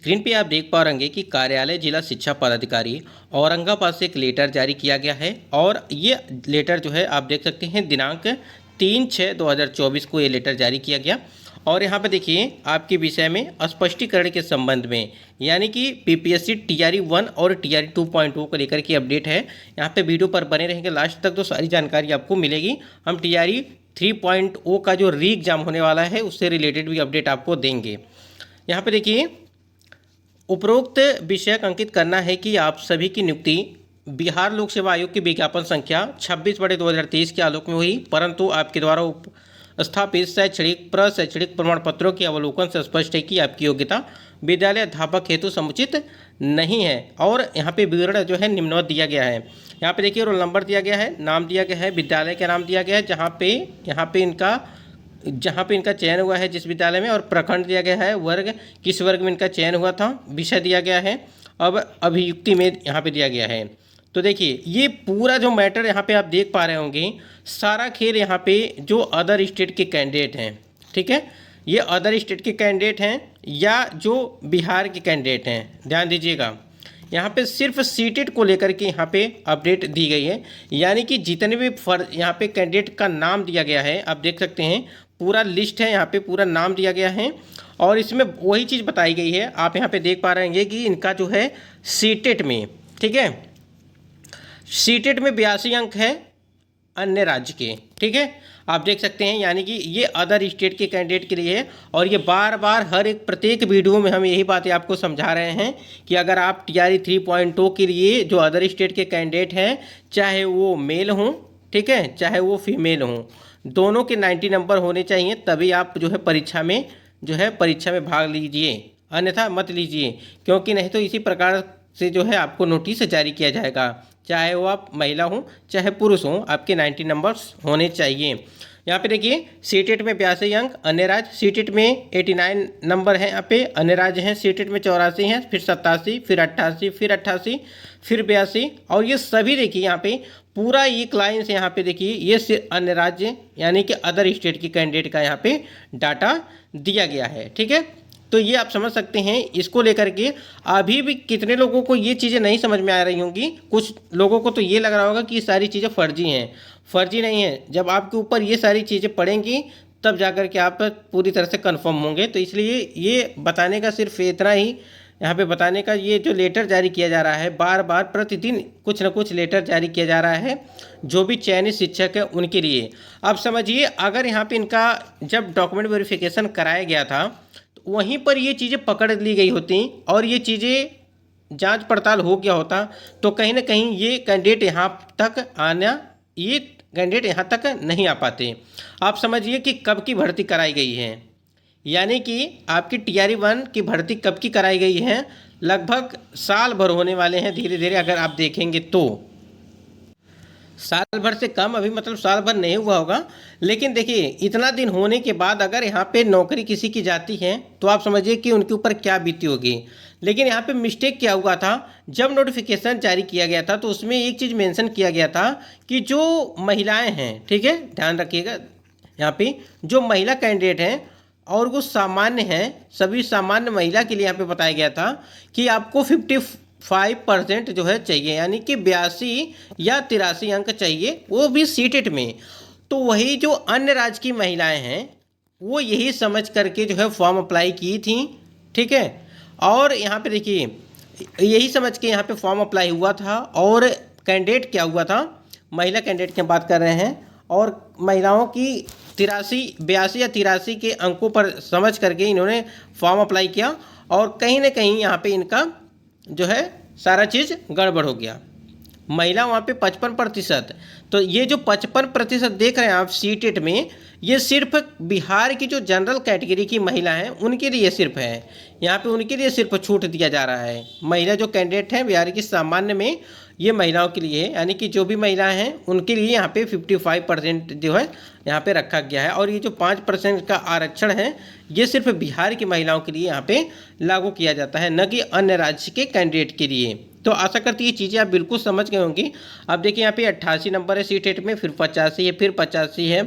Screen पे आप देख पा रहेंगे कि कार्यालय जिला शिक्षा पदाधिकारी औरंगाबाद से एक लेटर जारी किया गया है और ये लेटर जो है आप देख सकते हैं दिनांक 3/6/2024 को ये लेटर जारी किया गया। और यहाँ पे देखिए आपके विषय में स्पष्टीकरण के संबंध में यानी कि पीपीएससी टीआरई 1 और टीआरई 2.0 को लेकर की अपडेट है। यहाँ पे वीडियो पर बने रहेंगे लास्ट तक तो सारी जानकारी आपको मिलेगी। हम टीआरई 3.0 का जो री एग्जाम होने वाला है उससे रिलेटेड भी अपडेट आपको देंगे। यहाँ पे देखिए उपरोक्त विषय अंकित करना है कि आप सभी की नियुक्ति बिहार लोक सेवा आयोग की विज्ञापन संख्या 26/2023 के आलोक में हुई, परंतु आपके द्वारा स्थापित शैक्षणिक प्रशैक्षणिक प्रमाण पत्रों के अवलोकन से स्पष्ट है कि आपकी योग्यता विद्यालय अध्यापक हेतु समुचित नहीं है। और यहाँ पे विवरण जो है निम्नवत दिया गया है। यहाँ पे देखिए रोल नंबर दिया गया है, नाम दिया गया है, विद्यालय का नाम दिया गया है जहाँ पे इनका चयन हुआ है जिस विद्यालय में, और प्रखंड दिया गया है, वर्ग किस वर्ग में इनका चयन हुआ था, विषय दिया गया है, अब अभियुक्ति में यहाँ पे दिया गया है। तो देखिए ये पूरा जो मैटर यहाँ पे आप देख पा रहे होंगे, सारा खेल यहाँ पे जो अदर स्टेट के कैंडिडेट हैं, ठीक है, ये अदर स्टेट के कैंडिडेट हैं या जो बिहार के कैंडिडेट हैं, ध्यान दीजिएगा। यहाँ पे सिर्फ सीटेट को लेकर के यहाँ पे अपडेट दी गई है, यानी कि जितने भी यहाँ पे कैंडिडेट का नाम दिया गया है आप देख सकते हैं, पूरा लिस्ट है, यहाँ पे पूरा नाम दिया गया है और इसमें वही चीज़ बताई गई है। आप यहाँ पे देख पा रहे हैं कि इनका जो है सीटेट में, ठीक है, सीटेट में 82 अंक है अन्य राज्य के, ठीक है, आप देख सकते हैं, यानी कि ये अदर स्टेट के कैंडिडेट के लिए है। और ये बार बार हर एक प्रत्येक वीडियो में हम यही बातें आपको समझा रहे हैं कि अगर आप टीआरई 3.0 के लिए जो अदर स्टेट के कैंडिडेट हैं, चाहे वो मेल हों, ठीक है, चाहे वो फीमेल हों, दोनों के 90 नंबर होने चाहिए, तभी आप जो है परीक्षा में भाग लीजिए, अन्यथा मत लीजिए, क्योंकि नहीं तो इसी प्रकार से जो है आपको नोटिस जारी किया जाएगा। चाहे वो आप महिला हों चाहे पुरुष हों, आपके 90 नंबर्स होने चाहिए। यहाँ पे देखिए सीटेट में 82 अंक, अन्य राज्य सीटेट में 89 नंबर हैं, यहाँ पे अन्य राज्य हैं, सीटेट में 84 हैं, फिर 87, फिर 88, फिर 88, फिर 82, और ये सभी देखिए यहाँ पे पूरा एक लाइन से यहाँ पे देखिए ये अन्य राज्य यानी कि अदर स्टेट की कैंडिडेट का यहाँ पे डाटा दिया गया है, ठीक है। तो ये आप समझ सकते हैं, इसको लेकर के अभी भी कितने लोगों को ये चीज़ें नहीं समझ में आ रही होंगी। कुछ लोगों को तो ये लग रहा होगा कि ये सारी चीज़ें फर्जी हैं। फर्जी नहीं है, जब आपके ऊपर ये सारी चीज़ें पड़ेंगी तब जाकर के आप पूरी तरह से कंफर्म होंगे। तो इसलिए ये बताने का सिर्फ इतना ही यहाँ पे बताने का, ये जो लेटर जारी किया जा रहा है, बार बार प्रतिदिन कुछ न कुछ लेटर जारी किया जा रहा है जो भी चयनित शिक्षक है उनके लिए। अब समझिए अगर यहाँ पे इनका जब डॉक्यूमेंट वेरिफिकेशन कराया गया था तो वहीं पर ये चीज़ें पकड़ ली गई होती और ये चीज़ें जांच पड़ताल हो गया होता, तो कहीं ना कहीं ये कैंडिडेट यहाँ तक नहीं आ पाते। आप समझिए कि कब की भर्ती कराई गई है, यानी कि आपकी टीआरई 1 की भर्ती कब की कराई गई है, लगभग साल भर होने वाले हैं धीरे धीरे। अगर आप देखेंगे तो साल भर से कम, अभी मतलब साल भर नहीं हुआ होगा, लेकिन देखिए इतना दिन होने के बाद अगर यहाँ पे नौकरी किसी की जाती है तो आप समझिए कि उनके ऊपर क्या बीती होगी। लेकिन यहाँ पे मिस्टेक क्या हुआ था, जब नोटिफिकेशन जारी किया गया था तो उसमें एक चीज़ मेंशन किया गया था कि जो महिलाएं हैं, ठीक है, ध्यान रखिएगा, यहाँ पे जो महिला कैंडिडेट हैं और वो सामान्य हैं, सभी सामान्य महिला के लिए यहाँ पे बताया गया था कि आपको 55% जो है चाहिए, यानी कि 82 या 83 अंक चाहिए, वो भी सीटेट में। तो वही जो अन्य राज्य की महिलाएं हैं वो यही समझ करके जो है फॉर्म अप्लाई की थी, ठीक है। और यहाँ पे देखिए यही समझ के यहाँ पे फॉर्म अप्लाई हुआ था। और कैंडिडेट क्या हुआ था, महिला कैंडिडेट की बात कर रहे हैं, और महिलाओं की 82 या 83 के अंकों पर समझ करके इन्होंने फॉर्म अप्लाई किया और कहीं ना कहीं यहाँ पे इनका जो है सारा चीज़ गड़बड़ हो गया। महिला वहाँ पे 55%, तो ये जो 55% देख रहे हैं आप सीटेट में, ये सिर्फ बिहार की जो जनरल कैटेगरी की महिला हैं उनके लिए सिर्फ है, यहाँ पे उनके लिए सिर्फ छूट दिया जा रहा है। महिला जो कैंडिडेट हैं बिहार की सामान्य में, ये महिलाओं के लिए है, यानी कि जो भी महिलाएं हैं उनके लिए यहाँ पे 55% जो है यहाँ पे रखा गया है। और ये जो 5% का आरक्षण है ये सिर्फ बिहार की महिलाओं के लिए यहाँ पे लागू किया जाता है, न कि अन्य राज्य के कैंडिडेट के लिए। तो आशा करती ये चीज़ें आप बिल्कुल समझ गए होंगी। अब देखिए यहाँ पे 88 नंबर है सीटेट में, फिर 85 है, फिर 85 है,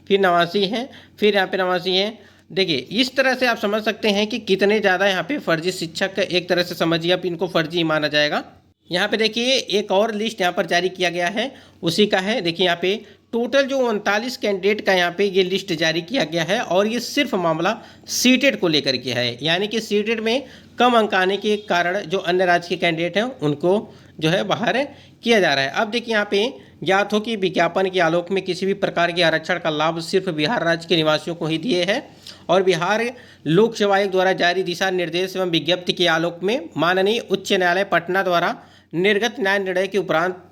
फिर 89 है, फिर यहाँ पे 89 है, देखिए इस तरह से आप समझ सकते हैं कि कितने ज़्यादा यहाँ पे फर्जी शिक्षक, एक तरह से समझिए आप इनको फर्जी माना जाएगा। यहाँ पे देखिए एक और लिस्ट यहाँ पर जारी किया गया है, उसी का है। देखिए यहाँ पे टोटल जो 39 कैंडिडेट का यहाँ पे ये लिस्ट जारी किया गया है और ये सिर्फ मामला सीटेट को लेकर के है, यानी कि सीटेट में कम अंक आने के कारण जो अन्य राज्य के कैंडिडेट हैं उनको जो है बाहर किया जा रहा है। अब देखिए यहाँ पे ज्ञात हो कि विज्ञापन के आलोक में किसी भी प्रकार के आरक्षण का लाभ सिर्फ बिहार राज्य के निवासियों को ही दिए है और बिहार लोक सेवा आयोग द्वारा जारी दिशा निर्देश एवं विज्ञप्ति के आलोक में माननीय उच्च न्यायालय पटना द्वारा निर्गत न्याय निर्णय के उपरांत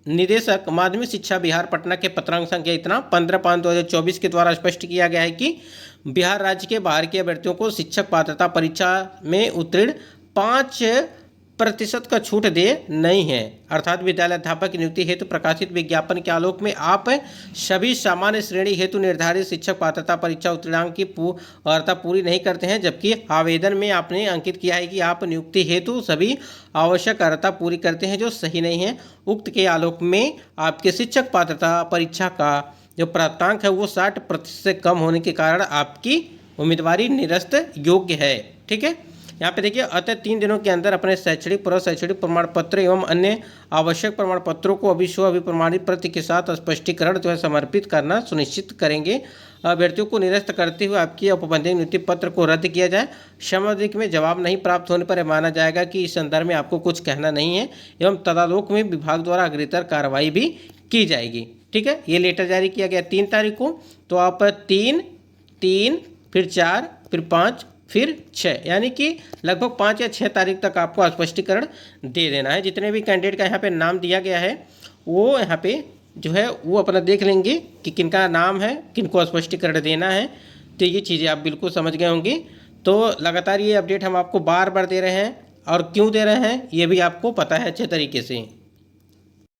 निदेशक माध्यमिक शिक्षा बिहार पटना के पत्रांक संख्या इतना 15/5/2024 के द्वारा स्पष्ट किया गया है कि बिहार राज्य के बाहर के अभ्यर्थियों को शिक्षक पात्रता परीक्षा में उत्तीर्ण 5% का छूट दे नहीं है। अर्थात विद्यालय अध्यापक की नियुक्ति हेतु प्रकाशित विज्ञापन के आलोक में आप सभी सामान्य श्रेणी हेतु निर्धारित शिक्षक पात्रता परीक्षा उत्तीर्णांक की अर्हता पूरी नहीं करते हैं, जबकि आवेदन में आपने अंकित किया है कि आप नियुक्ति हेतु सभी आवश्यक अर्हता पूरी करते हैं, जो सही नहीं है। उक्त के आलोक में आपके शिक्षक पात्रता परीक्षा का जो प्राप्तांक है वो 60% से कम होने के कारण आपकी उम्मीदवारी निरस्त योग्य है। ठीक है, यहाँ पे देखिए अतः 3 दिनों के अंदर अपने शैक्षणिक शैक्षणिक प्रमाण पत्र एवं अन्य आवश्यक प्रमाण पत्रों को अभिप्रमाणित प्रति के साथ स्पष्टीकरण जो है समर्पित करना सुनिश्चित करेंगे। अभ्यर्थियों को निरस्त करते हुए आपकी औपबंधिक नियुक्ति पत्र को रद्द किया जाए। समयावधि में जवाब नहीं प्राप्त होने पर माना जाएगा कि इस संदर्भ में आपको कुछ कहना नहीं है एवं तदालोक में विभाग द्वारा अग्रेतर कार्रवाई भी की जाएगी। ठीक है, ये लेटर जारी किया गया 3 तारीख को। तो आप 3 फिर 4 फिर 5 फिर 6, यानी कि लगभग 5 या 6 तारीख तक आपको स्पष्टीकरण दे देना है। जितने भी कैंडिडेट का यहाँ पे नाम दिया गया है वो यहाँ पे जो है वो अपना देख लेंगे कि किनका नाम है, किनको स्पष्टीकरण देना है। तो ये चीज़ें आप बिल्कुल समझ गए होंगे। तो लगातार ये अपडेट हम आपको बार बार दे रहे हैं और क्यों दे रहे हैं ये भी आपको पता है अच्छे तरीके से।